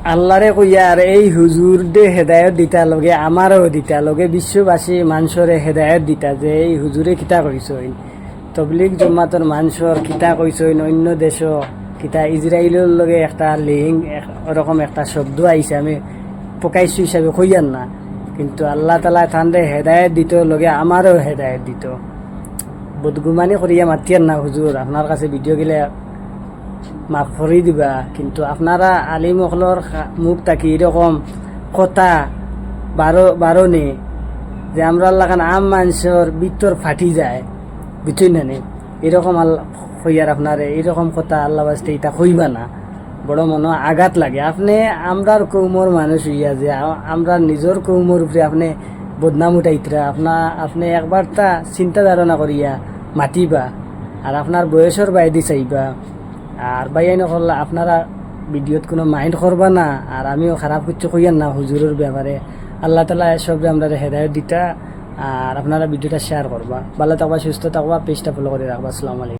আল্লাহরে কইয়া আর এই হুজুর দে হেদায়ত দিতা লগে আমারও দিতা লগে বিশ্ববাসী মানুষরে হেদায়ত দিতা যে এই হুজুরে কিতা কইছইন তবলিগ জমাতর মানুষর কিতা কইছইন অন্য দেশ কিতা ইসরায়েলের লগে একটা লিঙ্ক ওরকম একটা শব্দ আইছে আমি প্রকাশ্য হিসাবে কইয়ান না কিন্তু আল্লাহ তালা তানরে হেদায়ত দিত লগে আমারও হেদায়ত দিত বদগুমানি করিয়া মাতিয়ার না হুজুর আপনার কাছে ভিডিও গেলে মাফ করে দিবা কিন্তু আপনারা আলিমকলর মুখ থাকি এরকম কথা বারণে যে আমরা লাগান আম মানুষের ভিতর ফাটি যায় বুঝছেন না এরকম আল্লাহ হইয়ার আপনারে এরকম কথা আল্লাহ বাস্তে এটা হইবা না বড় মনে আঘাত লাগে আপনি আমরার কৌমর মানুষ হইয়া যে আমরা নিজের কৌমর উপরে আপনি বদনাম উঠাইতরা আপনি একবার তা চিন্তা ধারণা করিয়া মাতিবা আর আপনার বয়সের বাইদি চাইবা আর বাইয়াই করলে আপনারা ভিডিওত কোনো মাইন্ড করবা না আর আমিও খারাপ কিছু কইয়ার না হুজুরের ব্যাপারে আল্লাহ তালা এসব আমরা হেদায়ত দিতা আর আপনারা ভিডিওটা শেয়ার করবা ভালো থাকবা সুস্থ থাকবা পেজটা ফলো করে রাখবা আসসালামু আলাইকুম।